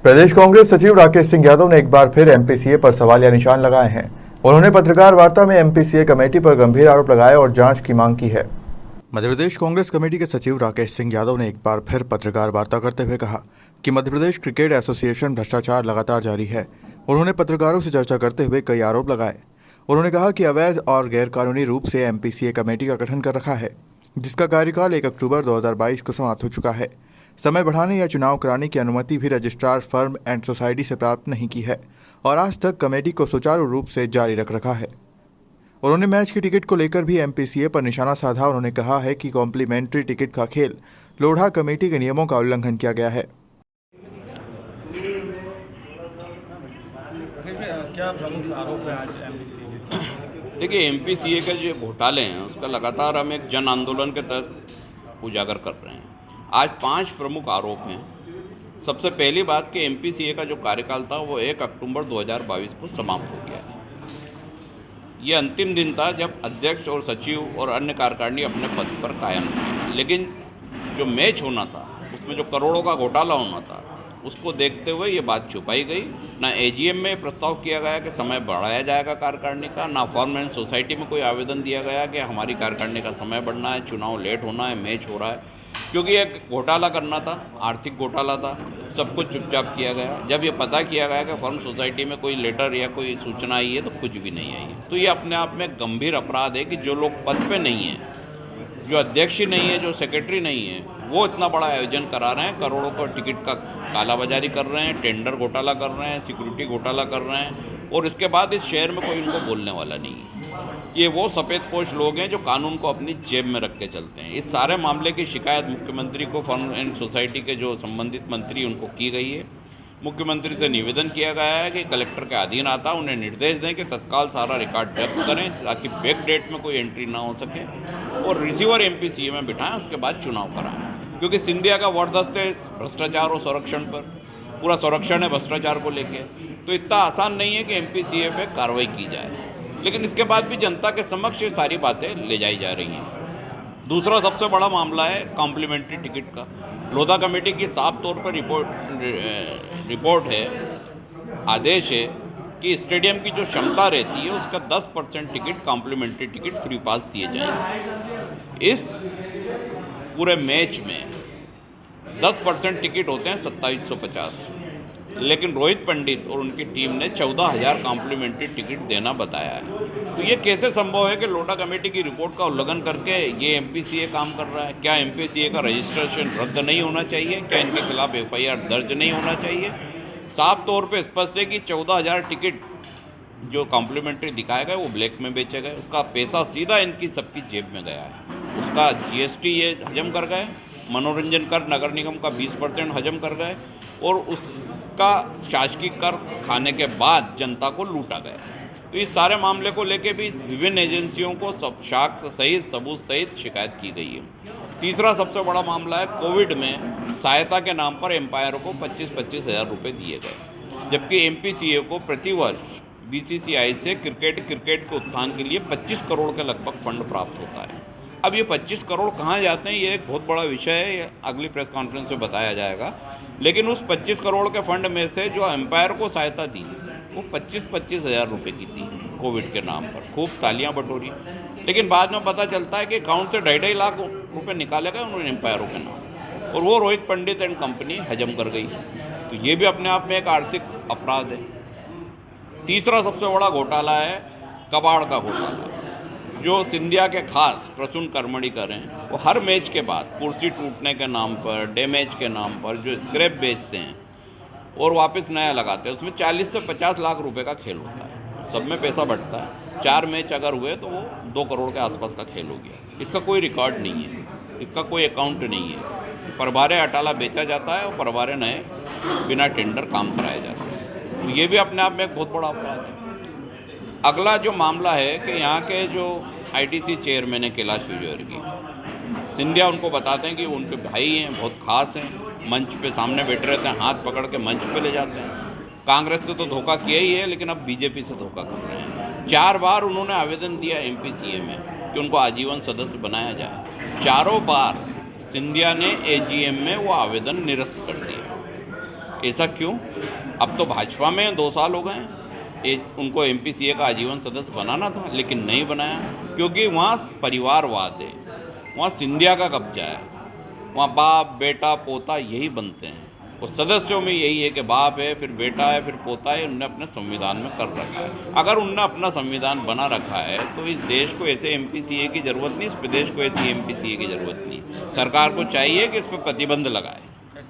प्रदेश कांग्रेस सचिव राकेश सिंह यादव ने एक बार फिर एमपीसीए पर सवालिया निशान लगाए हैं। उन्होंने पत्रकार वार्ता में एमपीसीए कमेटी पर गंभीर आरोप लगाए और जांच की मांग की है। मध्य प्रदेश कांग्रेस कमेटी के सचिव राकेश सिंह यादव ने एक बार फिर पत्रकार वार्ता करते हुए कहा कि मध्य प्रदेश क्रिकेट एसोसिएशन भ्रष्टाचार लगातार जारी है। उन्होंने पत्रकारों से चर्चा करते हुए कई आरोप लगाए। उन्होंने कहा कि अवैध और गैरकानूनी रूप से एमपीसीए कमेटी का गठन कर रखा है, जिसका कार्यकाल 1 अक्टूबर 2022 को समाप्त हो चुका है। समय बढ़ाने या चुनाव कराने की अनुमति भी रजिस्ट्रार फर्म एंड सोसाइटी से प्राप्त नहीं की है और आज तक कमेटी को सुचारू रूप से जारी रख रखा है। उन्होंने मैच की टिकट को लेकर भी एमपीसीए पर निशाना साधा। उन्होंने कहा है कि कॉम्प्लीमेंट्री टिकट का खेल लोढ़ा कमेटी के नियमों का उल्लंघन किया गया है। क्या प्रमुख आरोप है आज एमपीसीए? देखिए, एमपीसीए के जो घोटाले हैं उसका लगातार हम एक जन आंदोलन के तहत उजागर कर रहे हैं। आज 5 प्रमुख आरोप हैं। सबसे पहली बात कि एमपीसीए का जो कार्यकाल था वो 1 अक्टूबर 2022 को समाप्त हो गया है। ये अंतिम दिन था जब अध्यक्ष और सचिव और अन्य कार्यकारिणी अपने पद पर कायम थे, लेकिन जो मैच होना था उसमें जो करोड़ों का घोटाला होना था उसको देखते हुए ये बात छुपाई गई। ना एजीएम में प्रस्ताव किया गया कि समय बढ़ाया जाएगा कार्यकारिणी का, ना फॉर्म एंड सोसाइटी में कोई आवेदन दिया गया कि हमारी कार्यकारिणी का समय बढ़ना है, चुनाव लेट होना है, मैच हो रहा है, क्योंकि एक घोटाला करना था, आर्थिक घोटाला था। सब कुछ चुपचाप किया गया। जब ये पता किया गया कि फर्म सोसाइटी में कोई लेटर या कोई सूचना आई है तो कुछ भी नहीं आई है। तो ये अपने आप में गंभीर अपराध है कि जो लोग पद पे नहीं हैं, जो अध्यक्ष ही नहीं है, जो सेक्रेटरी नहीं है, वो इतना बड़ा आयोजन करा रहे हैं, करोड़ों का टिकट का कालाबाजारी कर रहे हैं, टेंडर घोटाला कर रहे हैं, सिक्योरिटी घोटाला कर रहे हैं, और इसके बाद इस शहर में कोई इनको बोलने वाला नहीं है। ये वो सफ़ेदपोश लोग हैं जो कानून को अपनी जेब में रख के चलते हैं। इस सारे मामले की शिकायत मुख्यमंत्री को, फर्म एंड सोसाइटी के जो संबंधित मंत्री उनको की गई है। मुख्यमंत्री से निवेदन किया गया है कि कलेक्टर के अधीन आता उन्हें निर्देश दें कि तत्काल सारा रिकॉर्ड जब्त करें ताकि बैक डेट में कोई एंट्री ना हो सके, और रिसीवर एमपीसीए में बिठाएं, उसके बाद चुनाव कराएं। क्योंकि सिंधिया का वरदस्त है भ्रष्टाचार और संरक्षण पर, पूरा संरक्षण है भ्रष्टाचार को लेके। तो इतना आसान नहीं है कि एमपीसीए पे कार्रवाई की जाए, लेकिन इसके बाद भी जनता के समक्ष ये सारी बातें ले जाई जा रही हैं। दूसरा सबसे बड़ा मामला है कॉम्प्लीमेंट्री टिकट का। लोधा कमेटी की साफ तौर पर रिपोर्ट है, आदेश है कि स्टेडियम की जो क्षमता रहती है उसका 10% ticket, complimentary ticket free pass दिए जाएंगे। इस पूरे मैच में 10% टिकट होते हैं 2750, लेकिन रोहित पंडित और उनकी टीम ने 14,000 कॉम्प्लीमेंट्री टिकट देना बताया है। तो ये कैसे संभव है कि लोढ़ा कमेटी की रिपोर्ट का उल्लंघन करके ये एमपीसीए काम कर रहा है? क्या एमपीसीए का रजिस्ट्रेशन रद्द नहीं होना चाहिए? क्या इनके खिलाफ एफआईआर दर्ज नहीं होना चाहिए? साफ तौर पे स्पष्ट है कि 14,000 टिकट जो कॉम्प्लीमेंट्री दिखाए गए वो ब्लैक में बेचे गए। उसका पैसा सीधा इनकी सबकी जेब में गया है। उसका जीएसटी ये हजम कर गए, मनोरंजन कर नगर निगम का 20% हजम कर गए, और उसका शासकीय कर खाने के बाद जनता को लूटा गया। तो इस सारे मामले को लेके भी विभिन्न एजेंसियों को सब साक्ष्य सहित, सबूत सहित शिकायत की गई है। तीसरा सबसे बड़ा मामला है कोविड में सहायता के नाम पर एम्पायर को 25-25 हज़ार रुपये दिए गए, जबकि एमपीसीए को प्रतिवर्ष बीसीसीआई से क्रिकेट के उत्थान के लिए 25 करोड़ के लगभग फंड प्राप्त होता है। अब ये 25 करोड़ कहाँ जाते हैं, ये एक बहुत बड़ा विषय है, ये अगली प्रेस कॉन्फ्रेंस में बताया जाएगा। लेकिन उस 25 करोड़ के फंड में से जो एम्पायर को सहायता दी वो 25-25 हज़ार रुपये की थी कोविड के नाम पर। खूब तालियां बटोरी, लेकिन बाद में पता चलता है कि अकाउंट से 2.5 लाख रुपये निकाले गए उन्होंने एम्पायरों के नाम, और वो रोहित पंडित एंड कंपनी हजम कर गई। तो ये भी अपने आप में एक आर्थिक अपराध है। तीसरा सबसे बड़ा घोटाला है कबाड़ का घोटाला, जो सिंधिया के खास प्रसून कर्मणी करें। वो हर मैच के बाद कुर्सी टूटने के नाम पर, डैमेज के नाम पर जो स्क्रैप बेचते हैं और वापस नया लगाते हैं, उसमें 40 से 50 लाख रुपए का खेल होता है। सब में पैसा बढ़ता है। 4 मैच अगर हुए तो वो 2 करोड़ के आसपास का खेल हो गया। इसका कोई रिकॉर्ड नहीं है, इसका कोई अकाउंट नहीं है। परवारे अटाला बेचा जाता है और परवारे नए बिना टेंडर काम कराए जाते हैं। तो ये भी अपने आप में एक बहुत बड़ा अपराध है। अगला जो मामला है कि यहाँ के जो आईटीसी चेयरमैन है कैलाश विजयवर्गीय, सिंधिया उनको बताते हैं कि वो उनके भाई हैं, बहुत खास हैं, मंच पे सामने बैठे रहते हैं, हाथ पकड़ के मंच पे ले जाते हैं। कांग्रेस से तो धोखा किया ही है, लेकिन अब बीजेपी से धोखा कर रहे हैं। 4 बार उन्होंने आवेदन दिया एमपीसीए में कि उनको आजीवन सदस्य बनाया जाए। चारों बार सिंधिया ने एजीएम में वो आवेदन निरस्त कर दिया। ऐसा क्यों? अब तो भाजपा में 2 साल हो गए हैं, उनको MPCA का आजीवन सदस्य बनाना था, लेकिन नहीं बनाया, क्योंकि वहाँ परिवारवाद है, वहाँ सिंधिया का कब्जा है, वहाँ बाप बेटा पोता यही बनते हैं, और सदस्यों में यही है कि बाप है, फिर बेटा है, फिर पोता है, उनने अपने संविधान में कर रखा है। अगर उनने अपना संविधान बना रखा है तो इस देश को ऐसे MPCA की ज़रूरत नहीं, इस प्रदेश को ऐसी MPCA की ज़रूरत नहीं। सरकार को चाहिए कि इस पर प्रतिबंध लगाए।